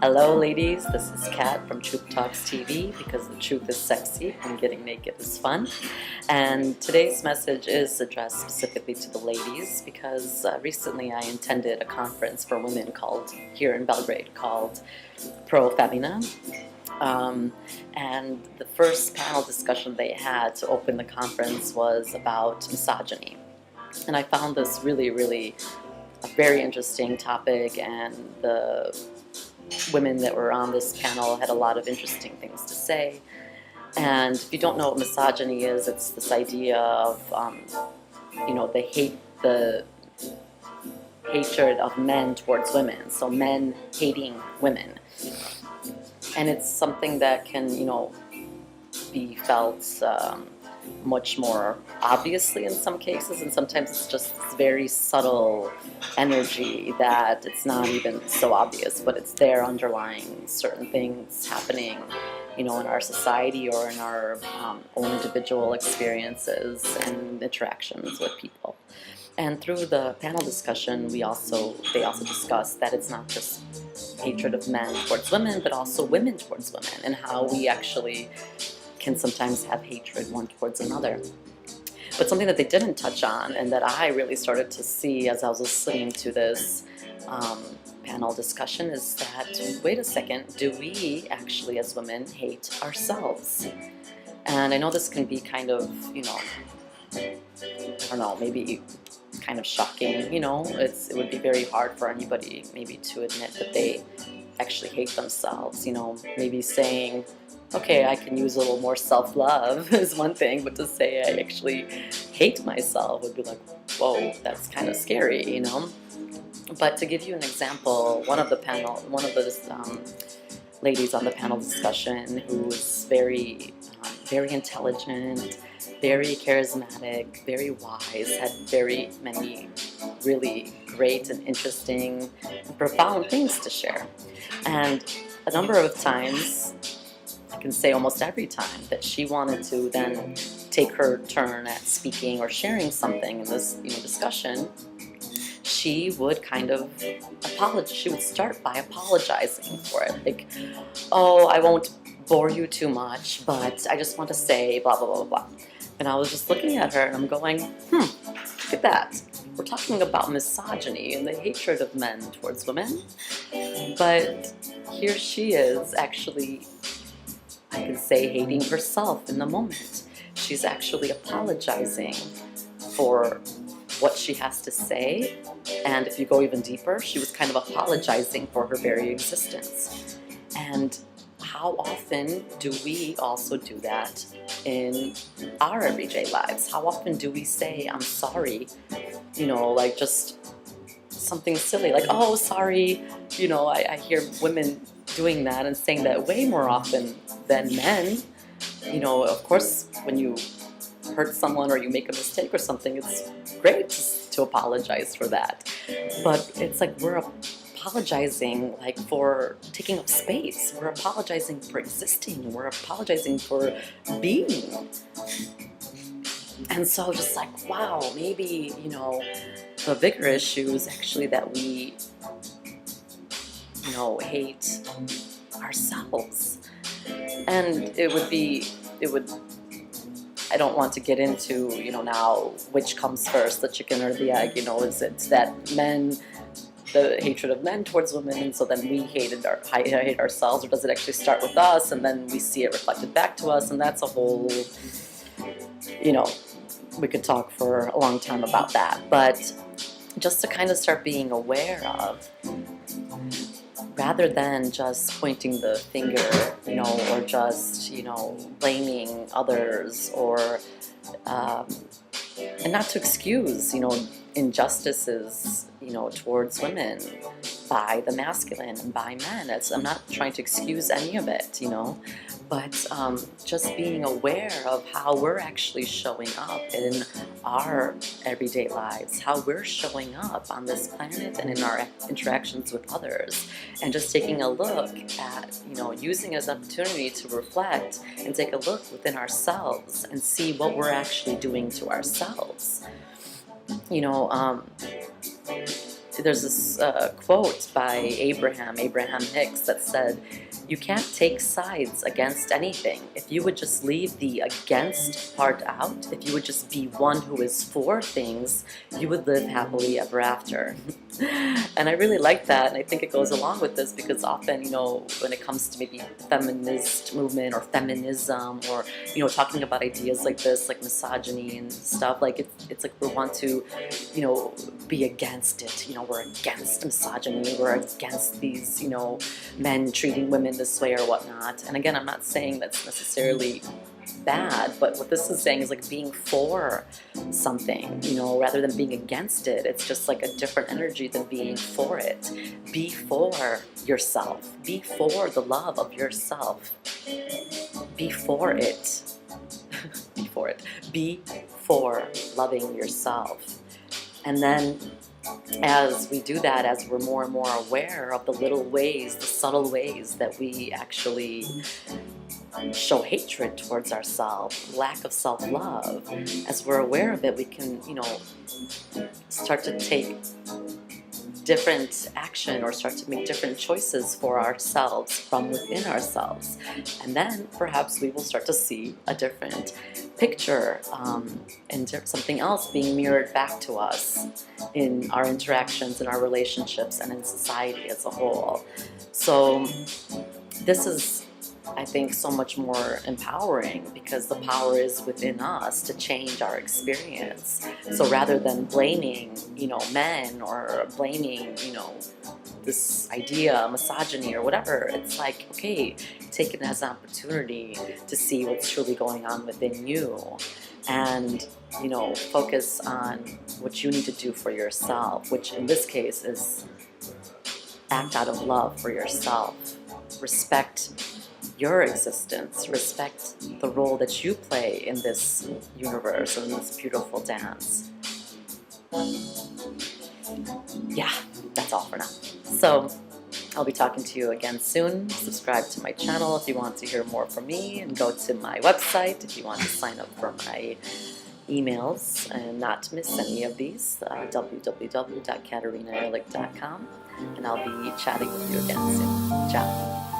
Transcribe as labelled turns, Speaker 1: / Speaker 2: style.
Speaker 1: Hello ladies, this is Kat from Truth Talks TV, because the truth is sexy and getting naked is fun. And today's message is addressed specifically to the ladies because recently I attended a conference for women here in Belgrade called ProFemina. And the first panel discussion they had to open the conference was about misogyny. And I found this really a very interesting topic, and the women that were on this panel had a lot of interesting things to say. And if you don't know what misogyny is, it's this idea of, the hatred of men towards women. So men hating women. And it's something that can, be felt much more obviously in some cases, and sometimes it's just this very subtle energy that it's not even so obvious, but it's there underlying certain things happening, in our society or in our own individual experiences and interactions with people. And through the panel discussion, they also discussed that it's not just hatred of men towards women, but also women towards women, and how we actually can sometimes have hatred one towards another. But something that they didn't touch on, and that I really started to see as I was listening to this panel discussion, is that, wait a second, do we actually as women hate ourselves? And I know this can be kind of, I don't know, maybe kind of shocking, it would be very hard for anybody maybe to admit that they actually hate themselves, maybe saying, okay, I can use a little more self-love is one thing, but to say I actually hate myself would be like, whoa, that's kind of scary, But to give you an example, one of the ladies on the panel discussion, who was very intelligent, very charismatic, very wise, had very many really great and interesting and profound things to share. And a number of times, I can say almost every time, that she wanted to then take her turn at speaking or sharing something in this discussion, she would kind of apologize. She would start by apologizing for it, like, oh, I won't bore you too much, but I just want to say blah blah blah blah. And I was just looking at her and I'm going, look at that. We're talking about misogyny and the hatred of men towards women, but here she is actually, I can say, hating herself in the moment. She's actually apologizing for what she has to say, and if you go even deeper, she was kind of apologizing for her very existence. And how often do we also do that in our everyday lives? How often do we say, I'm sorry, like just something silly, like, oh, sorry, I hear women doing that and saying that way more often than men. Of course, when you hurt someone or you make a mistake or something, it's great to apologize for that. But it's like we're apologizing like for taking up space. We're apologizing for existing. We're apologizing for being. And so just like, wow, maybe, the bigger issue is actually that we, hate ourselves. And I don't want to get into, now which comes first, the chicken or the egg, is it that the hatred of men towards women, and so then we hate ourselves, or does it actually start with us and then we see it reflected back to us? And that's a whole, we could talk for a long time about that. But just to kind of start being aware of, rather than just pointing the finger, or just, blaming others, or, and not to excuse, injustices, towards women by the masculine and by men. I'm not trying to excuse any of it, but just being aware of how we're actually showing up in our everyday lives, how we're showing up on this planet and in our interactions with others, and just taking a look at, using it as an opportunity to reflect and take a look within ourselves and see what we're actually doing to ourselves. You know, there's this quote by Abraham Hicks that said, "You can't take sides against anything. If you would just leave the against part out, if you would just be one who is for things, you would live happily ever after." And I really like that, and I think it goes along with this because often, you know, when it comes to maybe feminist movement or feminism, or, you know, talking about ideas like this, like misogyny and stuff, like it's like we want to, you know, be against it. You know, we're against misogyny, we're against these, you know, men treating women this way or whatnot. And again, I'm not saying that's necessarily bad, but what this is saying is like being for something, you know, rather than being against it. It's just like a different energy than being for it. Be for yourself. Be for the love of yourself. Be for it. Be for it. Be for loving yourself. And then as we do that, as we're more and more aware of the little ways, the subtle ways that we actually show hatred towards ourselves, lack of self-love, as we're aware of it, we can, you know, start to take different action or start to make different choices for ourselves from within ourselves. And then perhaps we will start to see a different picture and something else being mirrored back to us in our interactions, in our relationships, and in society as a whole. So this is, I think, so much more empowering because the power is within us to change our experience. So rather than blaming, you know, men or blaming, you know, this idea, misogyny or whatever, it's like, okay, take it as an opportunity to see what's truly going on within you, and, you know, focus on what you need to do for yourself, which in this case is act out of love for yourself. Respect your existence, respect the role that you play in this universe and this beautiful dance. Yeah, that's all for now. So I'll be talking to you again soon. Subscribe to my channel if you want to hear more from me, and go to my website if you want to sign up for my emails and not miss any of these, www.katarinaehrlich.com, and I'll be chatting with you again soon. Ciao.